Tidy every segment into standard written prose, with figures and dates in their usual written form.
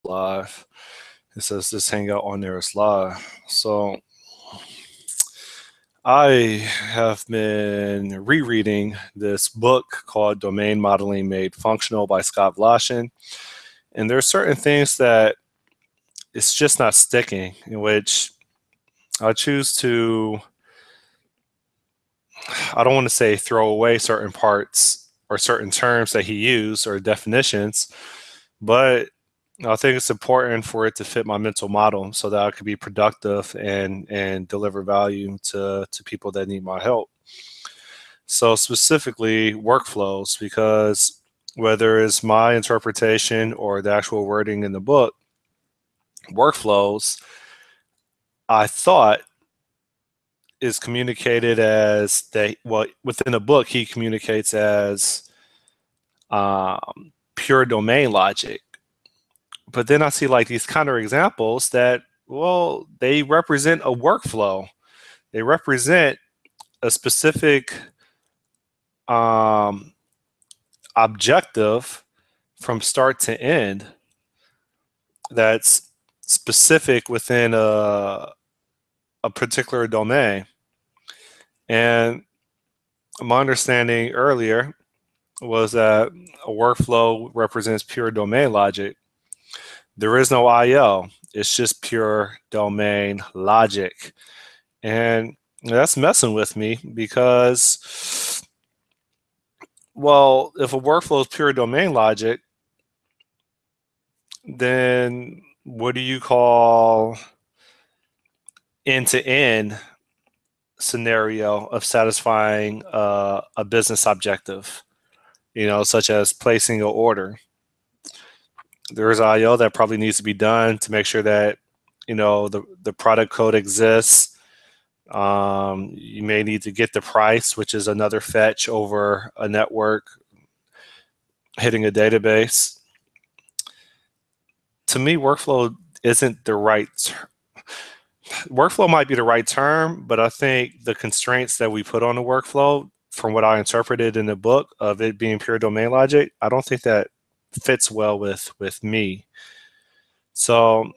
live. It says this hangout on there is live. So I have been rereading this book called Domain Modeling Made Functional by Scott Vlashin. And there are certain things that it's just not sticking, in which I choose to, I don't want to say throw away certain parts or certain terms that he used or definitions, but I think it's important for it to fit my mental model so that I could be productive and deliver value to people that need my help. So specifically workflows, because whether it's my interpretation or the actual wording in the book, workflows, I thought is communicated as within the book, he communicates as pure domain logic. But then I see like these counter examples that, well, they represent a workflow. They represent a specific objective from start to end that's specific within a particular domain. And my understanding earlier was that a workflow represents pure domain logic. There is no IO. It's just pure domain logic. And that's messing with me because, well, if a workflow is pure domain logic, then what do you call end-to-end scenario of satisfying a business objective, such as placing an order? There is IO that probably needs to be done to make sure that, the product code exists. You may need to get the price, which is another fetch over a network, hitting a database. To me, workflow isn't the right workflow might be the right term, but I think the constraints that we put on the workflow, from what I interpreted in the book of it being pure domain logic, I don't think that fits well with me. So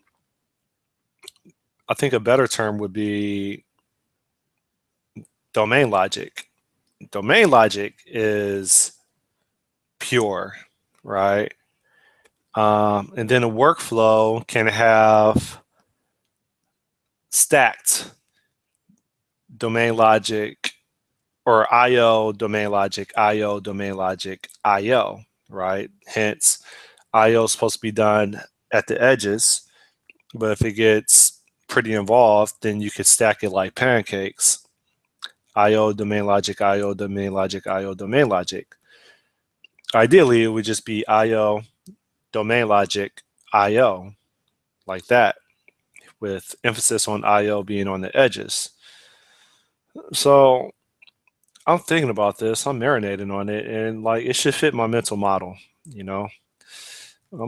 I think a better term would be domain logic. Domain logic is pure, right? And then a workflow can have stacked domain logic or IO domain logic, IO domain logic, IO, right? Hence, IO is supposed to be done at the edges, but if it gets pretty involved, then you could stack it like pancakes. IO domain logic, IO domain logic, IO domain logic. Ideally, it would just be IO domain logic, IO, like that, with emphasis on IO being on the edges. So I'm thinking about this, I'm marinating on it, and like it should fit my mental model, I'm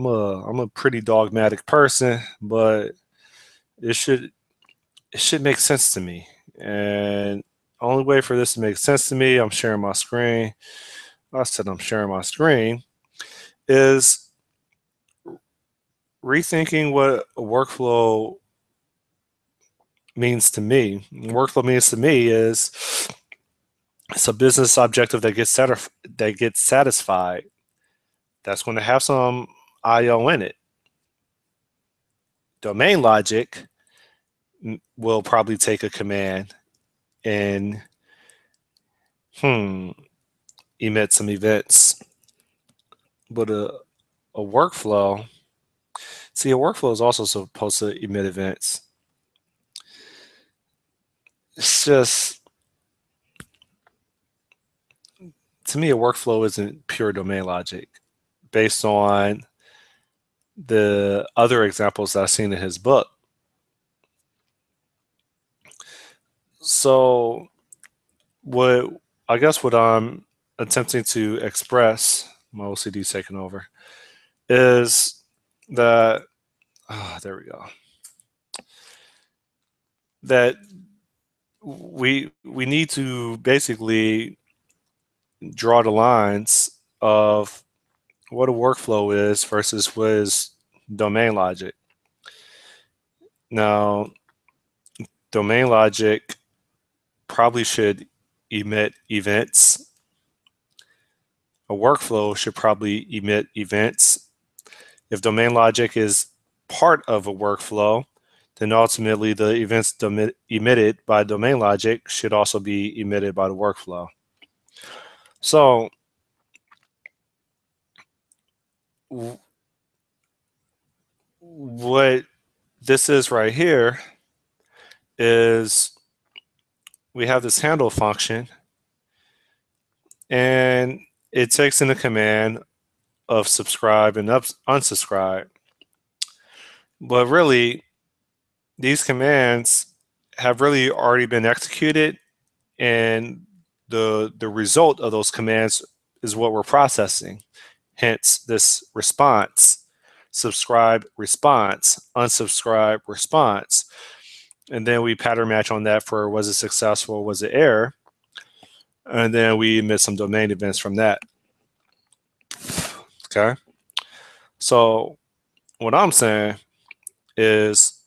a pretty dogmatic person, but it should make sense to me. And the only way for this to make sense to me, I'm sharing my screen. I said I'm sharing my screen, is rethinking what a workflow means to me. Workflow means to me is it's a business objective that gets satisfied. That's going to have some IO in it. Domain logic will probably take a command and emit some events. But a workflow, see, a workflow is also supposed to emit events. It's just, to me, a workflow isn't pure domain logic based on the other examples that I've seen in his book. So what I'm attempting to express, my OCD taking over, is that, there we go, that we need to basically draw the lines of what a workflow is versus what is domain logic. Now, domain logic probably should emit events. A workflow should probably emit events. If domain logic is part of a workflow, then ultimately the events emitted by domain logic should also be emitted by the workflow. So what this is right here is we have this handle function, and it takes in a command of subscribe and unsubscribe. But really, these commands have really already been executed, and the result of those commands is what we're processing. Hence this response: subscribe response, unsubscribe response. And then we pattern match on that for was it successful, was it error, and then we emit some domain events from that. Okay, so what I'm saying is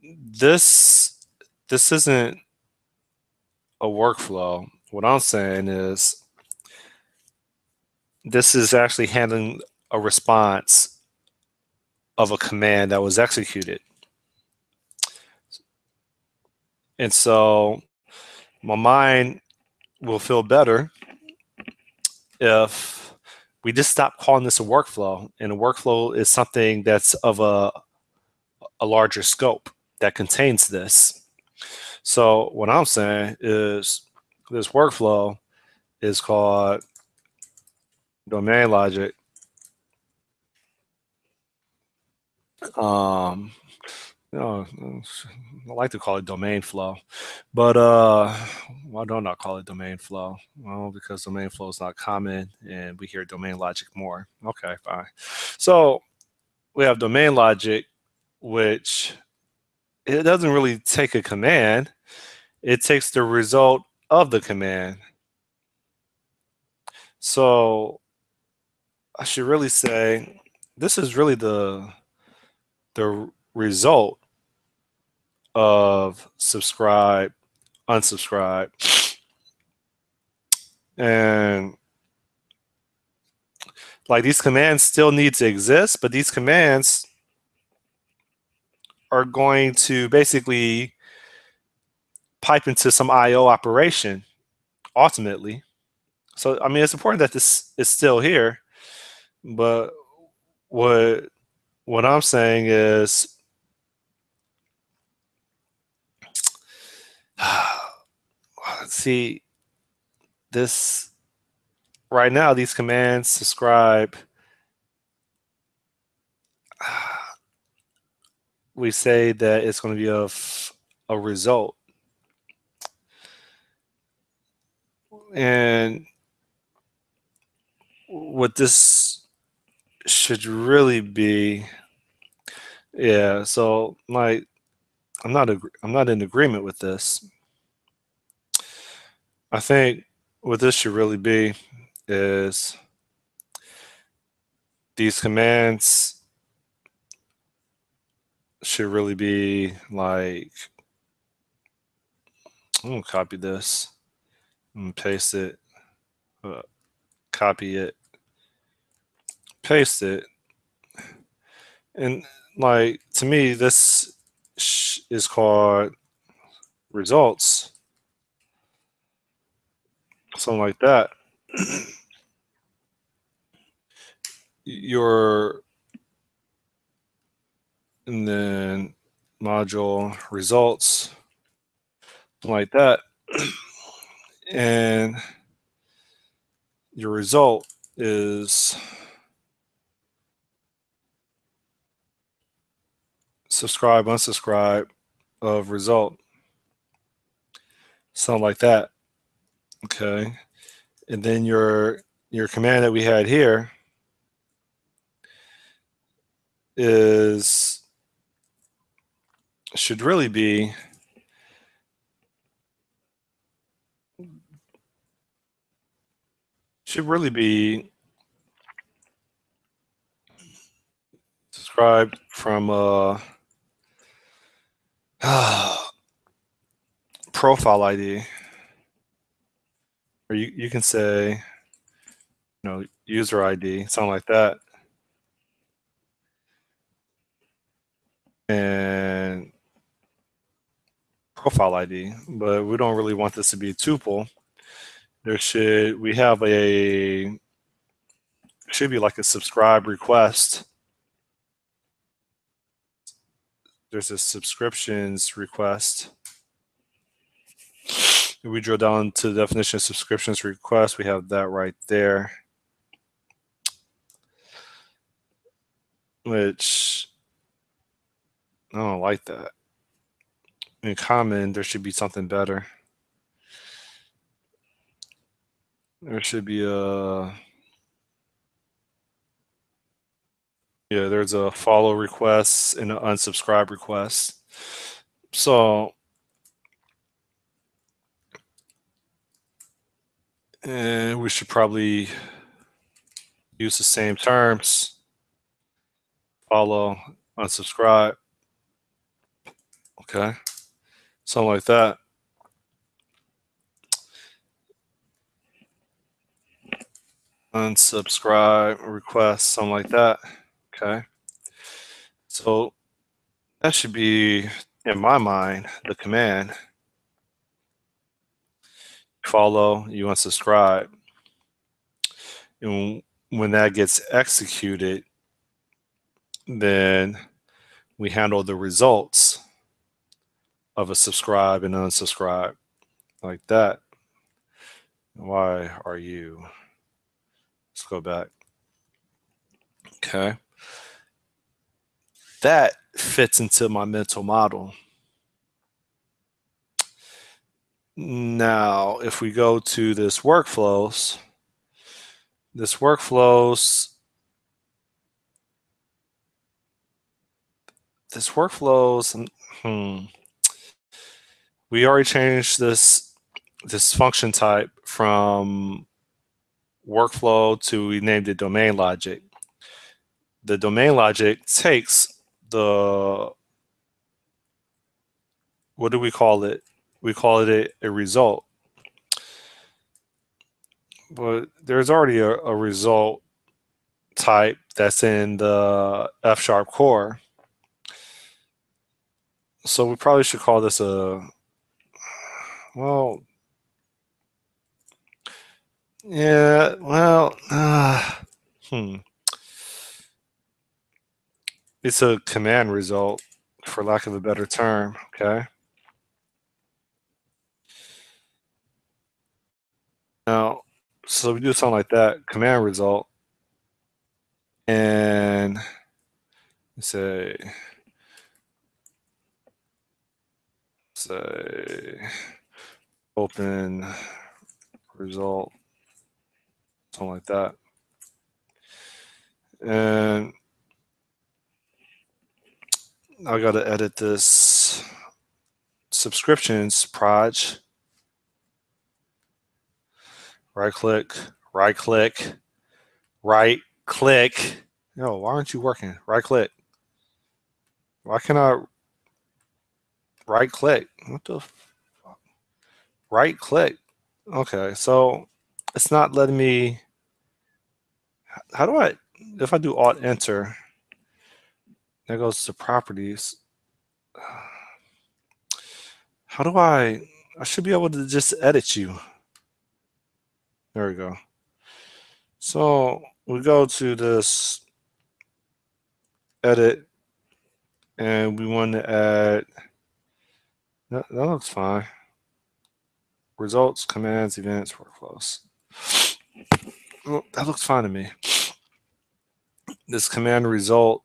this isn't a workflow. What I'm saying is this is actually handling a response of a command that was executed. And so my mind will feel better if we just stop calling this a workflow. And a workflow is something that's of a larger scope that contains this. So what I'm saying is this workflow is called domain logic. Um, you know, I like to call it domain flow, but why don't I call it domain flow? Well, because domain flow is not common, and we hear domain logic more. Okay, fine. So we have domain logic, which it doesn't really take a command; it takes the result of the command. So I should really say this is really the result of subscribe, unsubscribe, and like these commands still need to exist, but these commands are going to basically pipe into some IO operation ultimately. So I mean, it's important that this is still here, but what what I'm saying is, see this right now. These commands subscribe. We say that it's going to be a result, and what this should really be, yeah. So like I'm not in agreement with this. I think what this should really be is these commands should really be like, I'm gonna copy this and paste it, uh, copy it, paste it, and like to me this is called results, something like that. Your and then module results, something like that, and your result is subscribe, unsubscribe of result, something like that. Okay, and then your command that we had here is should really be should really be Unsubscribed from profile ID, or you can say, user ID, something like that. And profile ID, but we don't really want this to be a tuple. We have should be like a subscribe request. There's a subscriptions request. If we drill down to the definition of subscriptions request, we have that right there, which I don't like that. In common, there should be something better. There should be there's a follow request and an unsubscribe request. So, and we should probably use the same terms. Follow, unsubscribe. Okay. Something like that. Unsubscribe, request, something like that. Okay. So that should be, in my mind, the command. Follow, you unsubscribe. And when that gets executed, then we handle the results of a subscribe and unsubscribe like that. Why are you? Let's go back. Okay. That fits into my mental model. Now, if we go to this workflows, we already changed this function type from workflow to, we named it domain logic. The domain logic takes what do we call it? We call it a result. But there's already a result type that's in the F# core. So we probably should call this it's a command result, for lack of a better term, okay? Now, so we do something like that, command result, and say open result, something like that. And I got to edit this subscriptions proj. Right click. Yo, why aren't you working? Right click. Why can't I right click? What the fuck? Right click. Okay, so it's not letting me. How do I, if I do Alt Enter, that goes to properties. How do I should be able to just edit you. There we go. So we go to this edit and we want to add, that looks fine. Results, commands, events, workflows. Well, that looks fine to me. This command result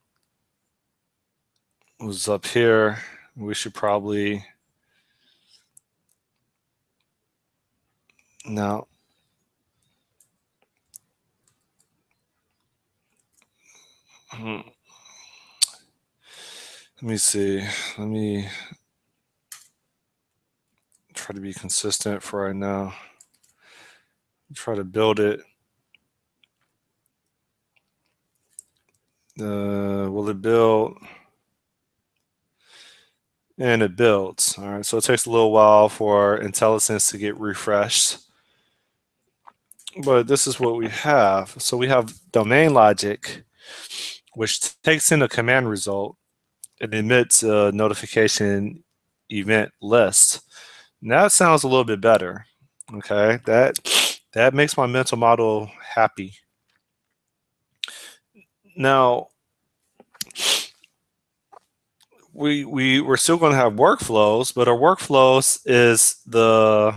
was up here. We should probably, now, let me see. Let me try to be consistent for right now. Try to build it. Will it build? And it builds. All right, so it takes a little while for IntelliSense to get refreshed. But this is what we have. So we have domain logic, which takes in a command result and emits a notification event list. And that sounds a little bit better. Okay, that makes my mental model happy. Now we're still going to have workflows, but our workflows is the,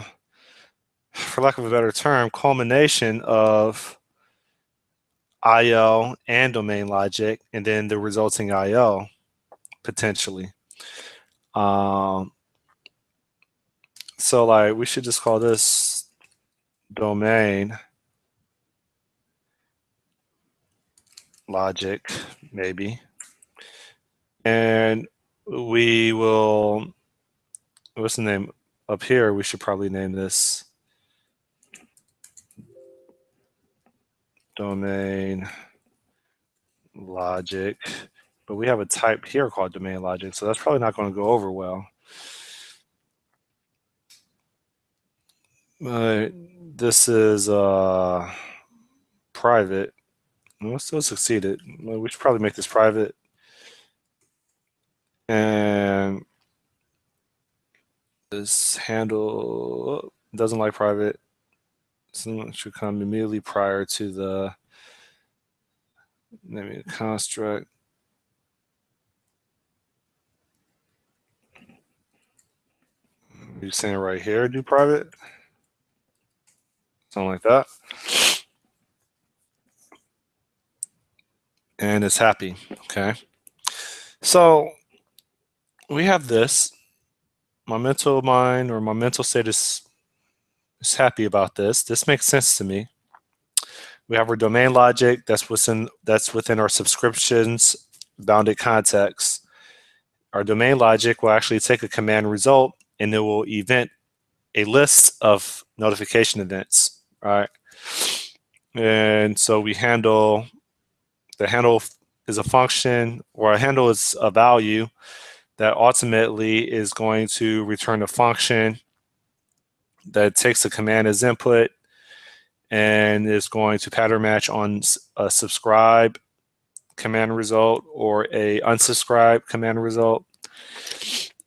for lack of a better term, culmination of IO and domain logic, and then the resulting IO potentially. Um, so like we should just call this domain logic, maybe. And we will, what's the name up here? We should probably name this domain logic, but we have a type here called domain logic, so that's probably not going to go over well. This is private. We'll still succeeded. We should probably make this private. And this handle doesn't like private. So it should come immediately prior to the maybe construct. You're saying right here, do private, something like that. And it's happy. Okay. So we have this. My mental mind or my mental state is happy about this. This makes sense to me. We have our domain logic that's within our subscriptions bounded context. Our domain logic will actually take a command result and it will event a list of notification events, right? And so we handle, the handle is a function, or a handle is a value that ultimately is going to return a function that takes a command as input and is going to pattern match on a subscribe command result or a unsubscribe command result.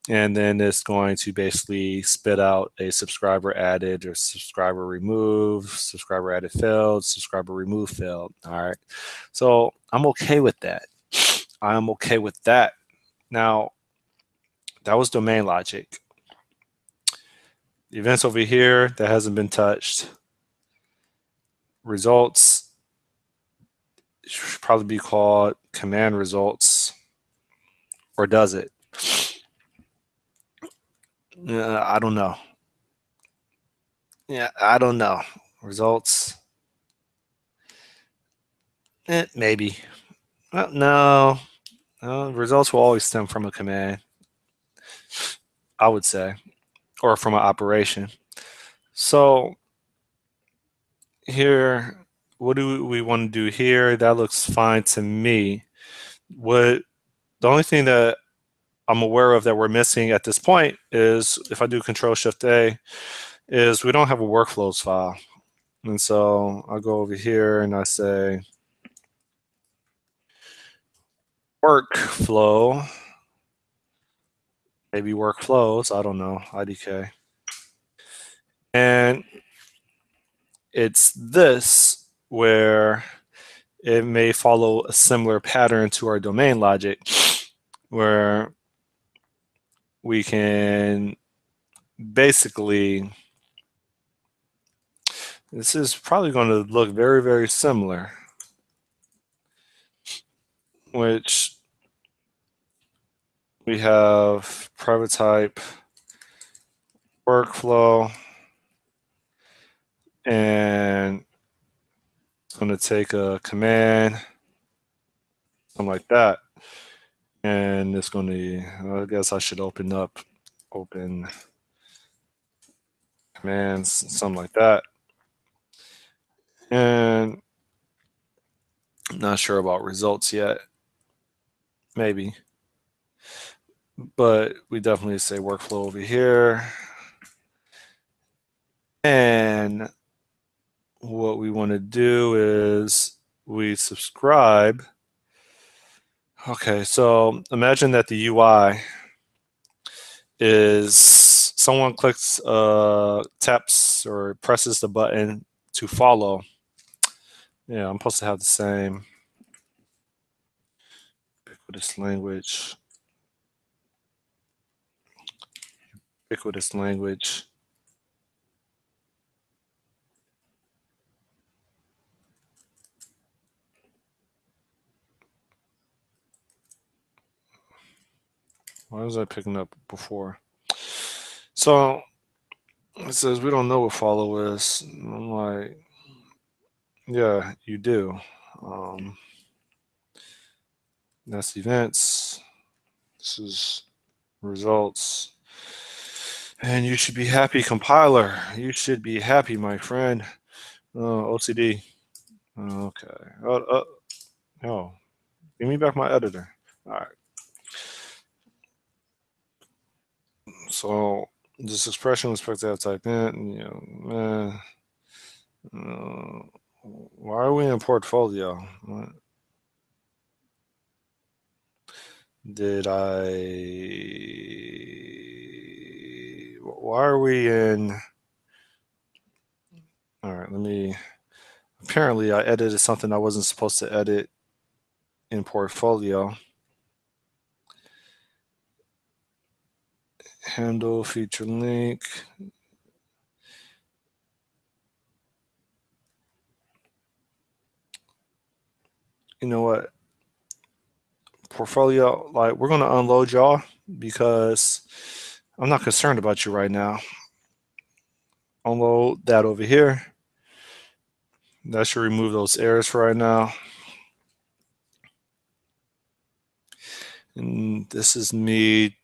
And then it's going to basically spit out a subscriber added or subscriber removed, subscriber added failed, subscriber removed failed. All right. So I'm okay with that. I'm okay with that. Now, that was domain logic. The events over here, that hasn't been touched. Results should probably be called command results, or does it? I don't know. Yeah, I don't know. Results, maybe. Well, no, no, results will always stem from a command, I would say, or from an operation. So here, what do we want to do here? That looks fine to me. What the only thing that I'm aware of that we're missing at this point is if I do Control Shift A, is we don't have a workflows file. And so I'll go over here and I say workflow, maybe workflows, I don't know, IDK. And it's this where it may follow a similar pattern to our domain logic where we can basically, this is probably going to look very, very similar, which we have private type workflow, and it's going to take a command, something like that. And it's going to, I guess I should open commands, something like that. And I'm not sure about results yet. maybe, but we definitely say workflow over here. And what we want to do is we subscribe. Okay, so imagine that the UI is someone clicks, taps or presses the button to follow. Yeah, I'm supposed to have the same ubiquitous language. Ubiquitous language. Why was I picking up before? So it says we don't know what follow is. I'm like, yeah, you do. Um, that's events. This is results. And you should be happy, compiler. You should be happy, my friend. OCD. Okay. Oh, give me back my editor. All right. So this expression was expected to have type in. You know, man. Why are we in portfolio? What did I? Why are we in? All right. Let me. Apparently, I edited something I wasn't supposed to edit in portfolio. Handle feature link. You know what? Portfolio, like, we're going to unload y'all because I'm not concerned about you right now. Unload that over here. That should remove those errors for right now. And this is me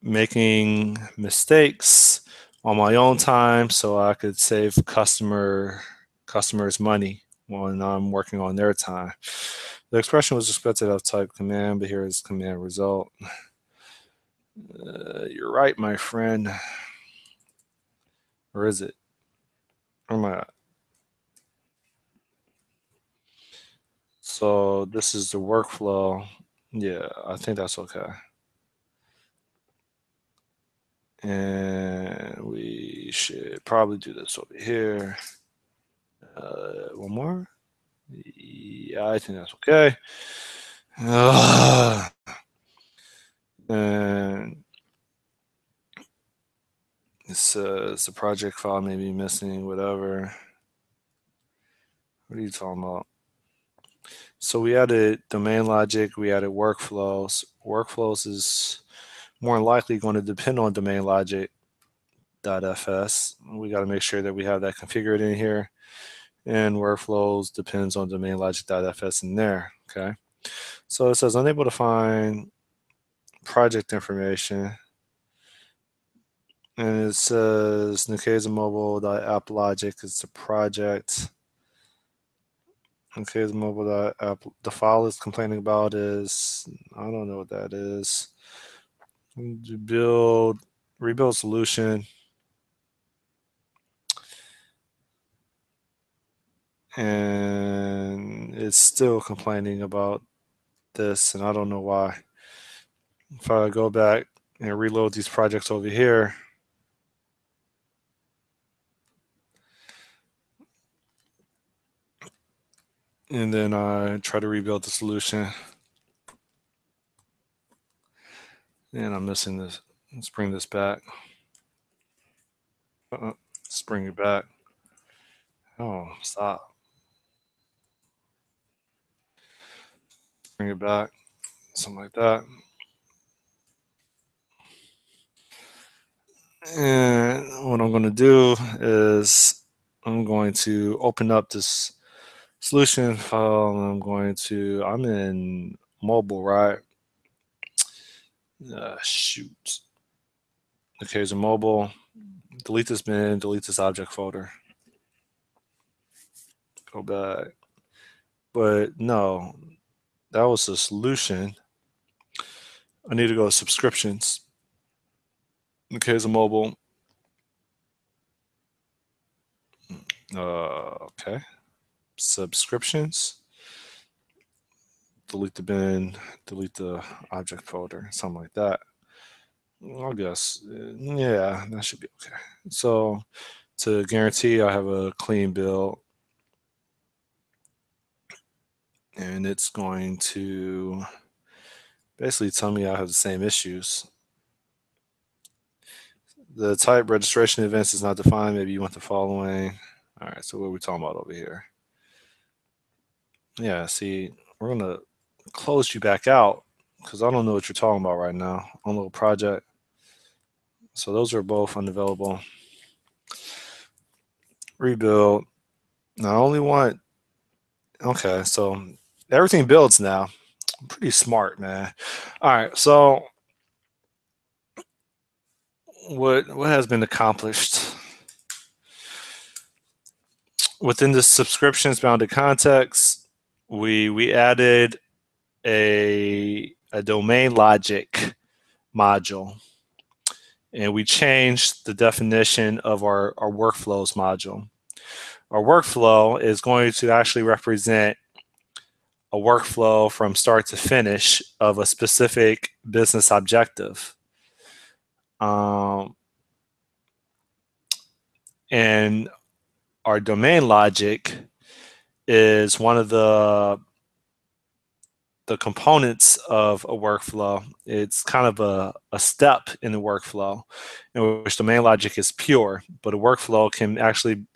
making mistakes on my own time so I could save customers money when I'm working on their time. The expression was expected of type command, but here is command result. You're right, my friend. Or is it? Or am I? So this is the workflow. Yeah, I think that's okay. And we should probably do this over here. One more. Yeah, I think that's okay. And it says the project file may be missing, whatever. What are you talking about? So we added domain logic, we added workflows. Workflows is more than likely going to depend on domain logic.fs. We got to make sure that we have that configured in here. And workflows depends on domain logic.fs in there. Okay. So it says unable to find project information. And it says Nikeza Mobile.app logic is the project. Nikeza Mobile.app. The file it's complaining about is, I don't know what that is. Rebuild solution. And it's still complaining about this, and I don't know why. If I go back and reload these projects over here, and then I try to rebuild the solution, and I'm missing this. Let's bring this back. Let's bring it back. Oh, stop. Bring it back. Something like that. And what I'm going to do is I'm going to open up this solution file, and I'm in mobile, right? Shoot. Okay, so mobile. Delete this bin, delete this object folder. Go back. But no, that was the solution. I need to go to subscriptions. Okay, as a mobile. Okay. Subscriptions. Delete the bin, delete the object folder, something like that. I guess, yeah, that should be okay. So to guarantee I have a clean build, and it's going to basically tell me I have the same issues. The type registration events is not defined. Maybe you want the following. All right, so what are we talking about over here? Yeah, see, we're gonna close you back out because I don't know what you're talking about right now on a little project. So those are both unavailable. Rebuild. Now I only want, okay, so everything builds now. I'm pretty smart, man. All right, so what has been accomplished within the subscriptions bounded context? We added a domain logic module, and we changed the definition of our workflows module. Our workflow is going to actually represent a workflow from start to finish of a specific business objective. Um, and our domain logic is one of the components of a workflow. It's kind of a step in the workflow in which domain logic is pure, but a workflow can actually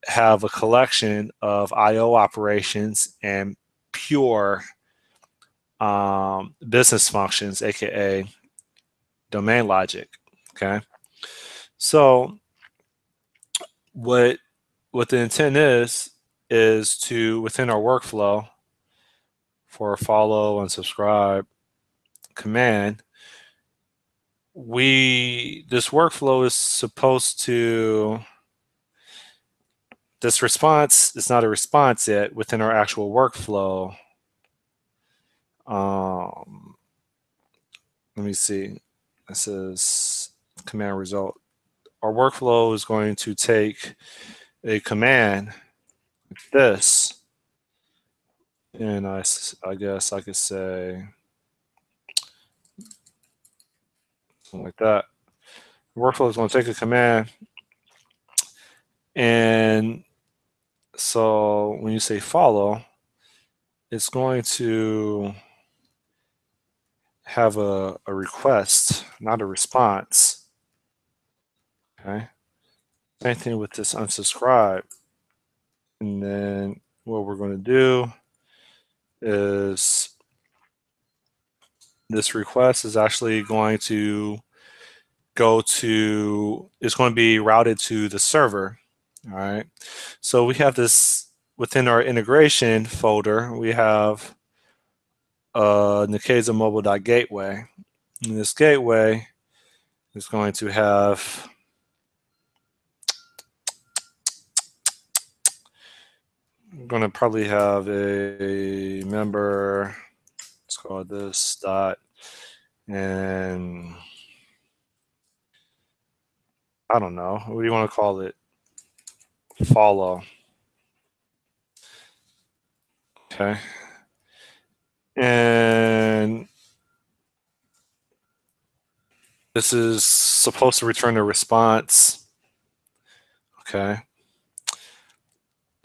have a collection of IO operations and pure business functions, aka domain logic. Okay, so what what the intent is to within our workflow for a follow and subscribe command, we this workflow is supposed to this response is not a response yet within our actual workflow. Um, let me see. This is command result. Our workflow is going to take a command like this, and I guess I could say something like that. The workflow is going to take a command, and so when you say follow, it's going to have a request, not a response. Okay. Same thing with this unsubscribe. And then what we're going to do is this request is actually going to it's going to be routed to the server. All right. So we have this within our integration folder, we have Nikeza mobile.gateway. And this gateway is going to have I'm going to probably have a member, let's call this dot, and I don't know, what do you want to call it? Follow. Okay. And this is supposed to return a response. Okay.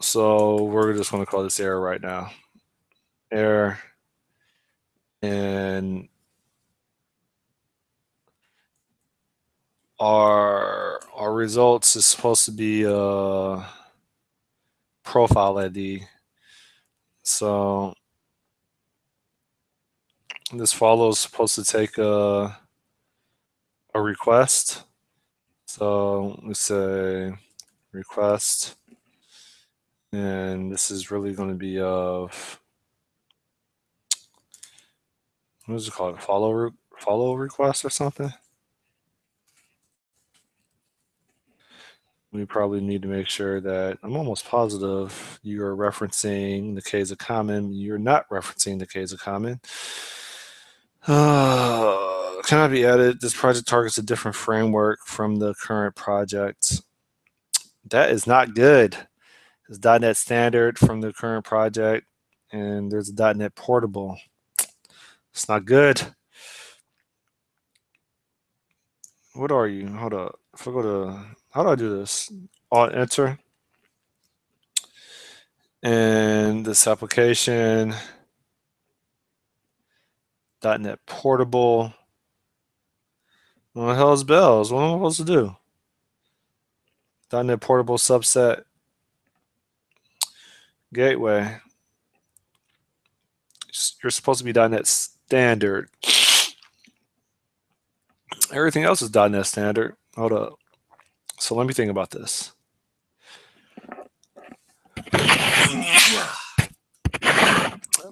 So we're just going to call this error right now. Error. And our results is supposed to be a profile ID. So this follow is supposed to take a request. So let's say request, and this is really going to be of what is it called? Follow request or something. We probably need to make sure that I'm almost positive you are referencing the case of common. You're not referencing the case of common. Cannot be added. This project targets a different framework from the current project. That is not good. There's .NET Standard from the current project, and there's a .NET Portable. It's not good. What are you? Hold up. If I go to, how do I do this? Alt Enter. And this application, .NET Portable. What the hell is bells? What am I supposed to do? .NET Portable subset gateway. You're supposed to be .NET Standard. Everything else is .NET Standard. Hold up. So let me think about this.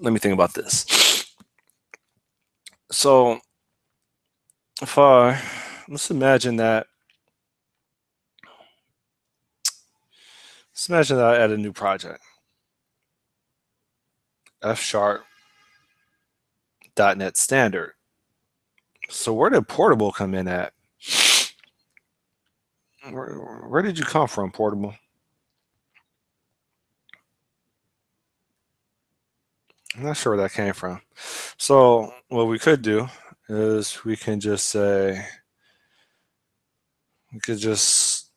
Let me think about this. So if let's imagine that I add a new project. F# .NET Standard. So where did Portable come in at? Where did you come from, Portable? I'm not sure where that came from. So what we could do is we can just say, we could just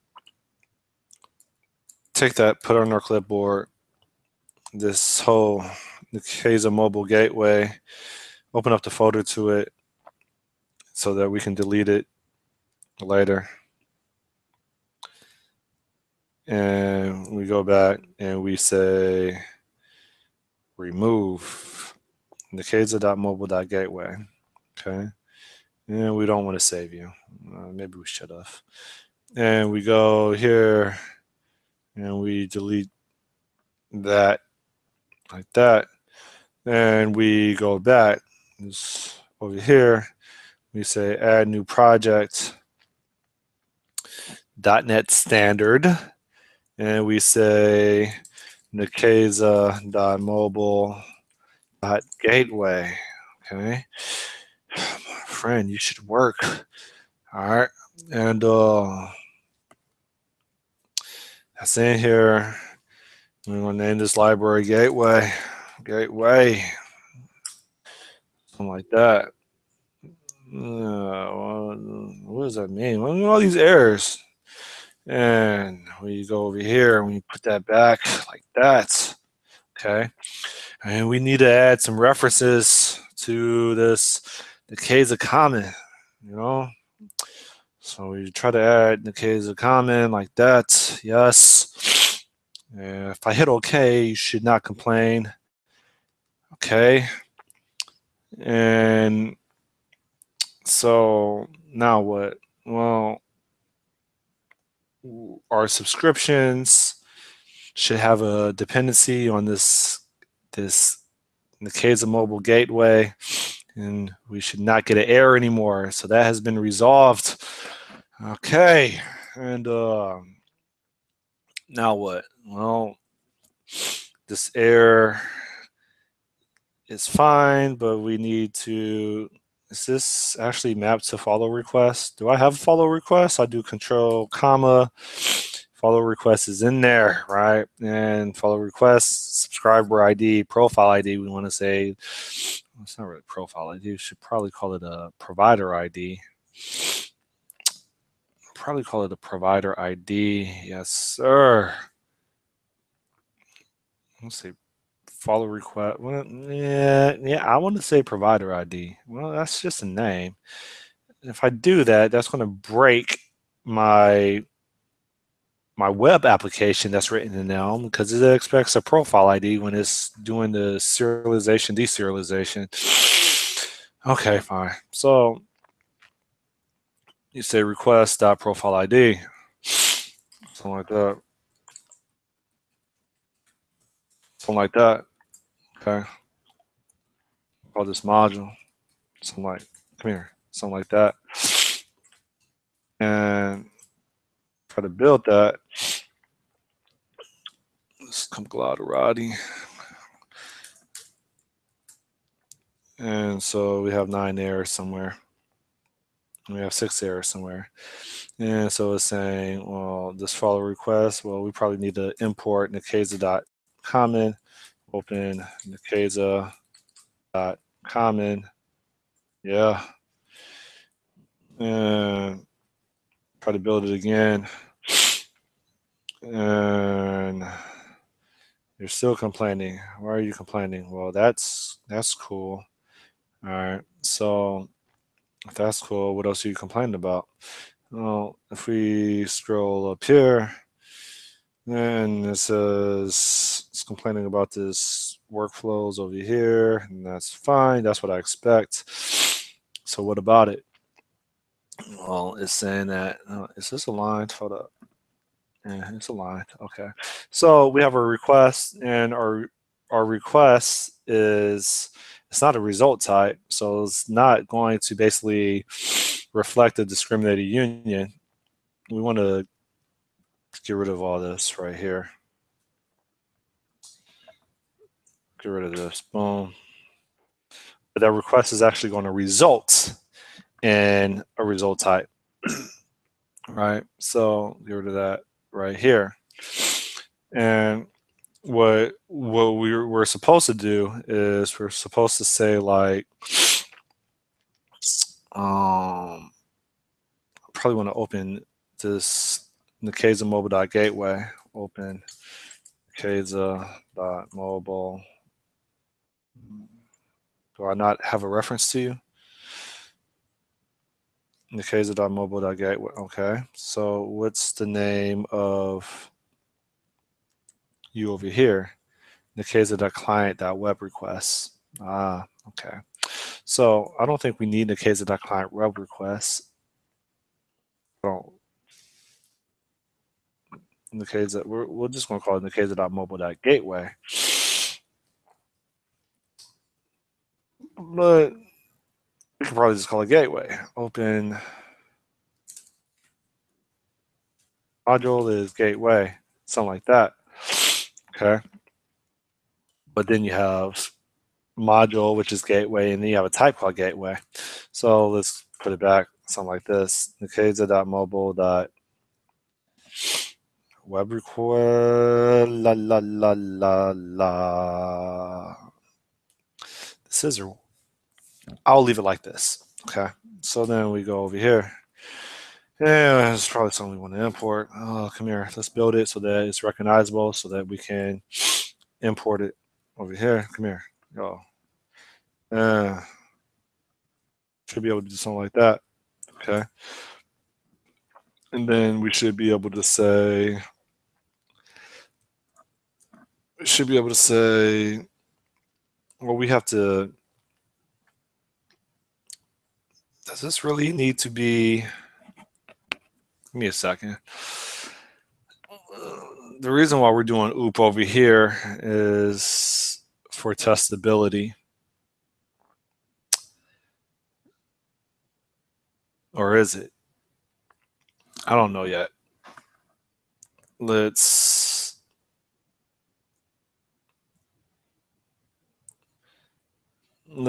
take that, put it on our clipboard, this whole Nikeza mobile gateway, open up the folder to it so that we can delete it later. And we go back and we say remove nikeza.mobile.gateway. Okay. And we don't want to save you. Maybe we should have. And we go here and we delete that like that. And we go back. It's over here. We say add new project, .NET Standard. And we say nikeza.mobile.gateway. Okay. Friend, you should work. All right. And that's in here. We're going to name this library Gateway. Gateway. Something like that. What does that mean? What are all these errors? And we go over here and we put that back like that. Okay. And we need to add some references to this Nikeza common, you know? So we try to add Nikeza common like that. Yes. And if I hit OK, you should not complain. Okay. And so now what? Well, our subscriptions should have a dependency on this Nikeza mobile gateway, and we should not get an error anymore. So that has been resolved. Okay, and now what? Well, this error is fine, but we need to. Is this actually mapped to follow request? Do I have a follow request? I do control comma. Follow request is in there, right? And follow request, subscriber ID, profile ID. We want to say, it's not really profile ID. We should probably call it a provider ID. Probably call it a provider ID. Yes, sir. Let's see. Follow request. Well, yeah, I want to say provider ID. Well, that's just a name. If I do that, that's going to break my web application that's written in Elm because it expects a profile ID when it's doing the serialization, deserialization. Okay, fine. So you say request.profile ID, something like that. Something like that. Okay. Call this module. Something like, come here. Something like that. And try to build that. Let's come glotterati. And so we have 9 errors somewhere. We have 6 errors somewhere. And so it's saying, well, this follow request, well, we probably need to import nikeza.common, open nikeza.common. Yeah. And try to build it again. And you're still complaining. Why are you complaining? Well, that's cool. All right. So if that's cool, what else are you complaining about? Well, if we scroll up here, then it says it's complaining about this workflows over here, and that's fine. That's what I expect. So what about it? Well, it's saying that is this aligned? Hold up. Yeah, it's aligned. Okay. So we have a request, and our request is it's not a result type, so it's not going to basically reflect a discriminated union. We want to get rid of all this right here. Get rid of this. Boom. But that request is actually going to result in a result type. Right? So get rid of that right here. And what we're supposed to do is we're supposed to say like probably want to open this Nikeza mobile.gateway. Open Nikeza.mobile. Do I not have a reference to you? Nikeza.mobile.gateway. Okay. So what's the name of you over here? Nikeza.client.web requests. Ah, okay. So I don't think we need Nikeza.client web requests. Don't Nikeza. We're just going to call it Nikeza.mobile.gateway. But we could probably just call it gateway. Open module is gateway, something like that. Okay. But then you have module, which is gateway, and then you have a type called gateway. So let's put it back, something like this. Nikeza.mobile.web request. La la la la la. The scissor. I'll leave it like this. Okay. So then we go over here. Yeah, it's probably something we want to import. Oh, come here. Let's build it so that it's recognizable so that we can import it over here. Come here. Oh, should be able to do something like that. Okay. And then we should be able to say, well, we have to, does this really need to be, give me a second. The reason why we're doing OOP over here is for testability. Or is it? I don't know yet. Let's I'm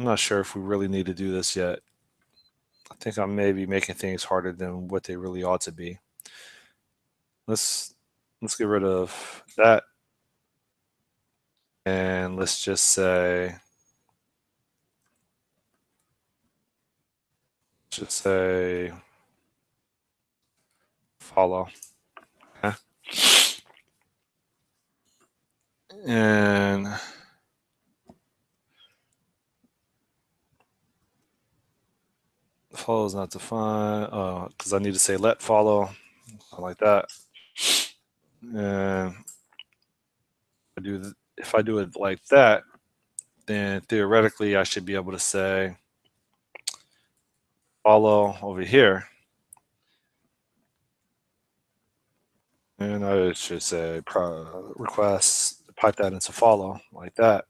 not sure if we really need to do this yet. I think I'm maybe making things harder than what they really ought to be. Let's get rid of that, and let's just say follow. Okay. And follow is not defined because I need to say let follow, like that. And if I do it like that, then theoretically I should be able to say follow over here. And I should say request, pipe that into follow, like that.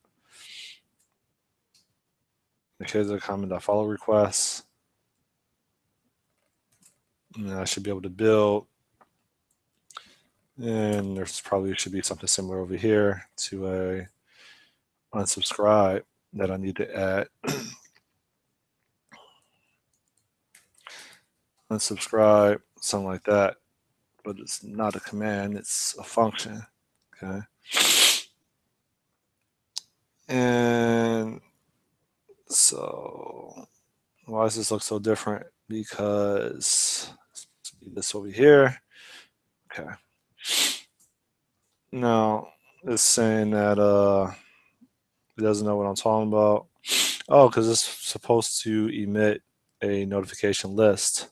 Here's a comment.follow request. And I should be able to build. And there's probably should be something similar over here to a unsubscribe. that I need to add. Unsubscribe, something like that. But it's not a command, it's a function. Okay. And so why does this look so different? Because this over here. Okay. Now it's saying that it doesn't know what I'm talking about. Oh, because it's supposed to emit a notification list.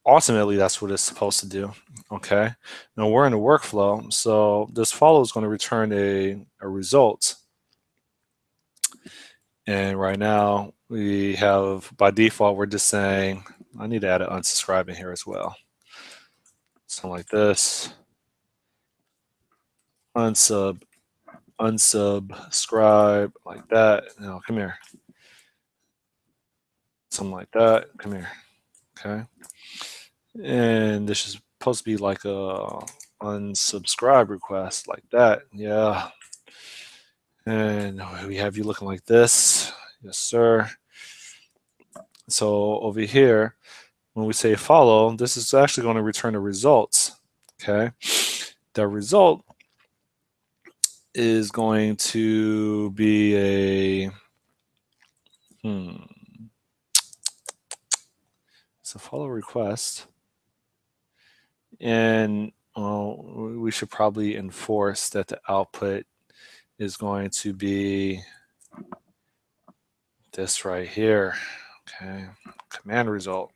Ultimately, that's what it's supposed to do. Okay. Now we're in a workflow, so this follow is going to return a result. And right now we have, by default, we're just saying, I need to add an unsubscribe in here as well. Something like this. Unsubscribe, like that. Now come here. Something like that. Come here. Okay. And this is supposed to be like a unsubscribe request, like that. Yeah. And we have you looking like this. Yes, sir. So over here, when we say follow, this is actually going to return the results. Okay. The result is going to be it's a follow request. And we should probably enforce that the output is going to be this right here. Okay, command result.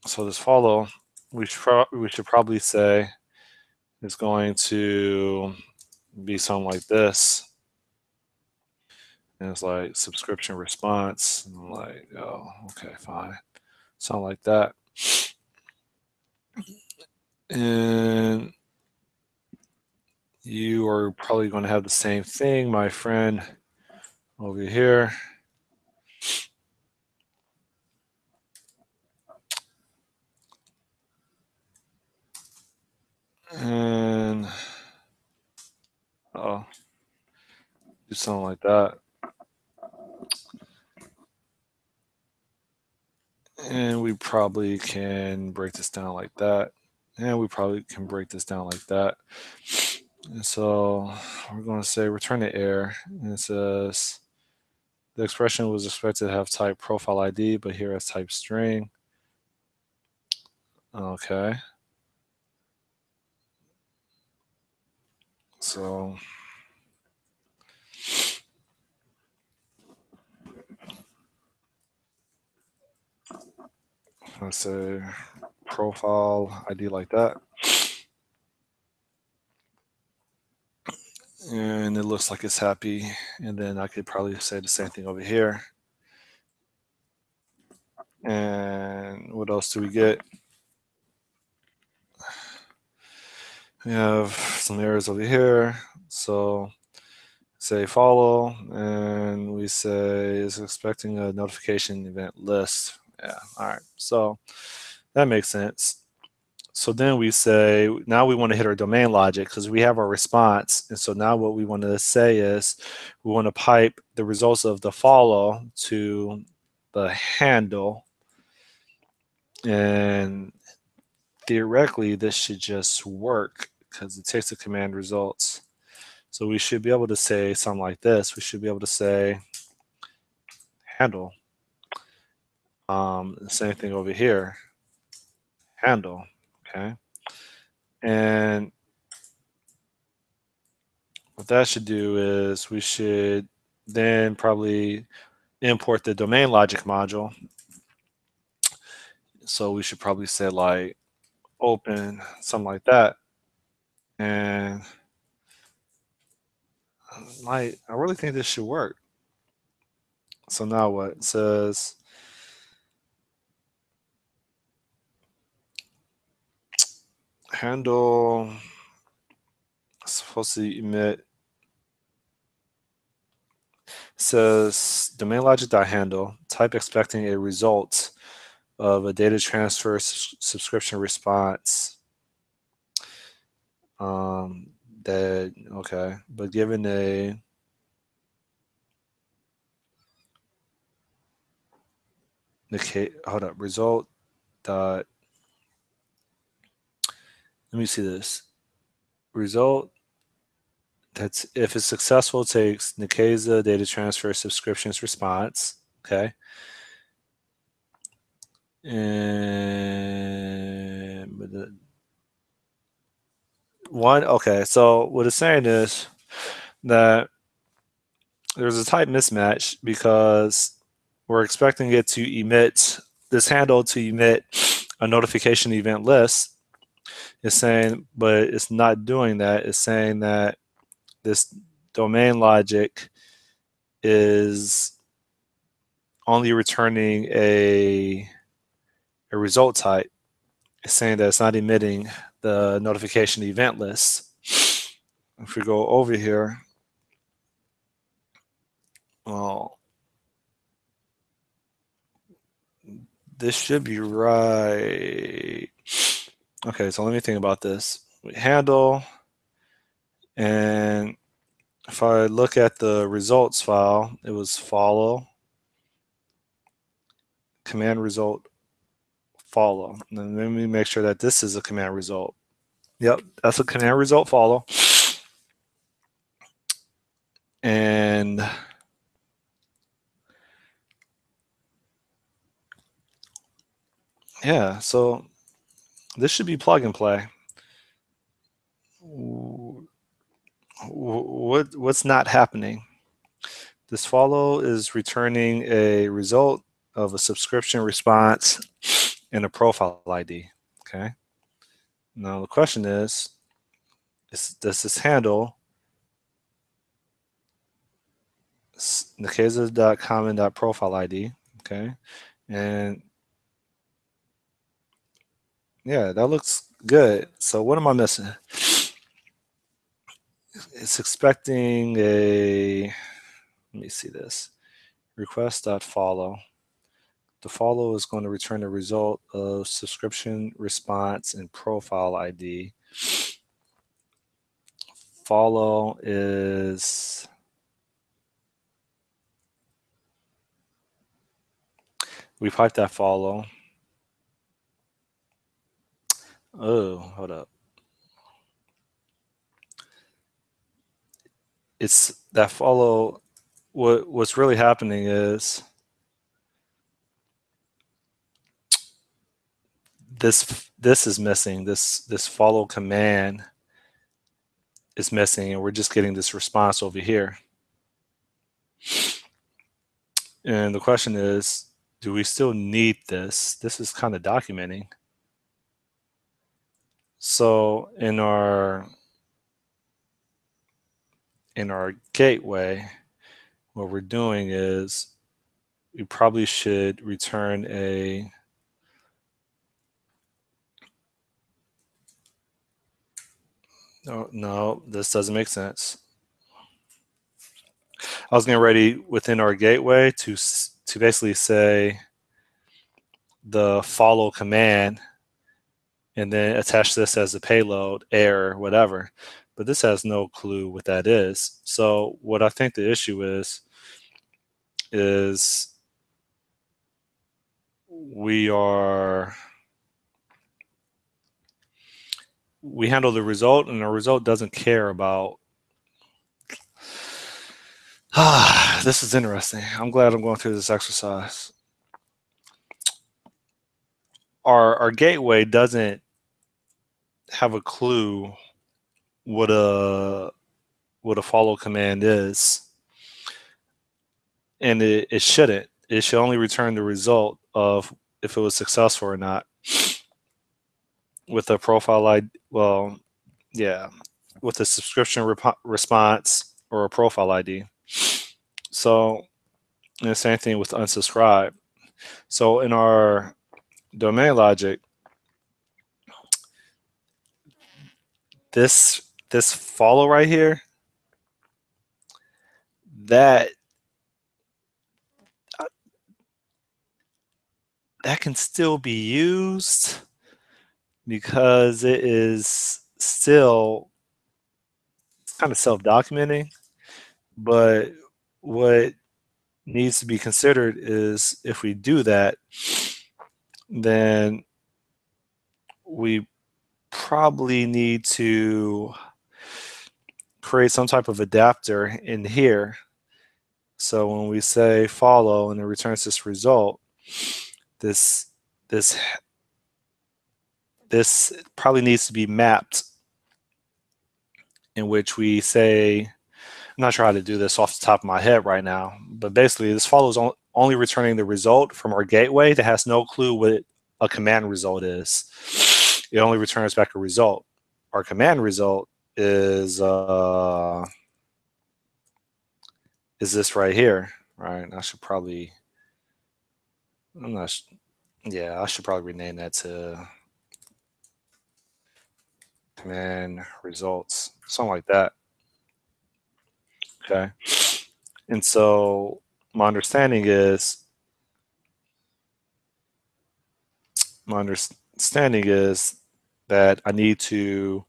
So this follow, we should probably say is going to be something like this. And it's like subscription response. And I'm like, oh, okay, fine. Something like that. And you are probably going to have the same thing, my friend, over here. And do something like that. And we probably can break this down like that. And we probably can break this down like that. And so we're going to say return the error. And it says the expression was expected to have type profile ID, but here as type string. Okay. So let's say profile ID like that. And it looks like it's happy. And then I could probably say the same thing over here. And what else do we get? We have some errors over here. So say follow, and we say is expecting a notification event list. Yeah, all right. So that makes sense. So then we say, now we want to hit our domain logic because we have our response. And so now what we want to say is we want to pipe the results of the follow to the handle. And theoretically, this should just work because it takes the command results. So we should be able to say something like this. We should be able to say handle. Same thing over here. Handle. Okay. And what that should do is we should then probably import the domain logic module. So we should probably say like open, something like that. And I really think this should work. So now what? It says handle supposed to emit. Says domain logic.handle type expecting a result of a data transfer subscription response. that okay, but given a hold up, result dot. Let me see this result. That's if it's successful, takes Nikeza data transfer subscriptions response. Okay. And one, okay. So what it's saying is that there's a type mismatch because we're expecting it to emit this handle to emit a notification event list. It's saying, but it's not doing that. It's saying that this domain logic is only returning a result type. It's saying that it's not emitting the notification event list. If we go over here, well, this should be right. Okay, so let me think about this. We handle, and if I look at the results file, it was follow, command result, follow. And let me make sure that this is a command result. Yep, that's a command result follow. And yeah, so this should be plug and play. What's not happening? This follow is returning a result of a subscription response and a profile ID. Okay. Now the question does this handle nikeza.common.profile ID? Okay. And yeah, that looks good. So what am I missing? It's expecting a, let me see this, request.follow. The follow is going to return the result of subscription response and profile ID. Follow is, we pipe that follow. Oh, hold up. It's that follow. What's really happening is this is missing. This follow command is missing, and we're just getting this response over here. And the question is, do we still need this? This is kind of documenting. So in our gateway, what we're doing is we probably should return a no, this doesn't make sense. I was getting ready within our gateway to basically say the follow command and then attach this as a payload, error, whatever. But this has no clue what that is. So what I think the issue is we handle the result, and the result doesn't care about. This is interesting. I'm glad I'm going through this exercise. Our gateway doesn't have a clue what a follow command is, and it shouldn't. It should only return the result of if it was successful or not with a profile ID. Well, yeah, with a subscription response or a profile ID. So, and the same thing with unsubscribe. So in our domain logic, this follow right here, that that can still be used because it is still kind of self-documenting, but what needs to be considered is if we do that, then we probably need to create some type of adapter in here. So when we say follow and it returns this result, this this this probably needs to be mapped, in which we say, I'm not sure how to do this off the top of my head right now, but basically this follows only returning the result from our gateway that has no clue what a command result is. It only returns back a result. Our command result is this right here, right? I should probably, I'm not, yeah, I should probably rename that to command results, something like that. Okay. And so my understanding is, that I need to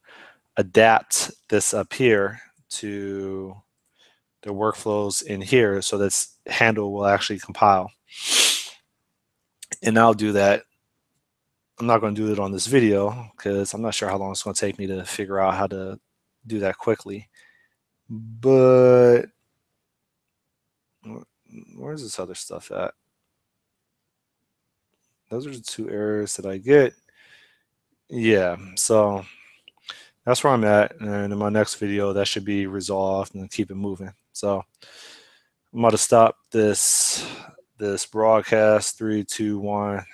adapt this up here to the workflows in here so this handle will actually compile. And I'll do that. I'm not going to do it on this video because I'm not sure how long it's going to take me to figure out how to do that quickly. But where's this other stuff at? Those are the two errors that I get. Yeah, so that's where I'm at. And in my next video, that should be resolved and keep it moving. So I'm about to stop this broadcast. 3, 2, 1.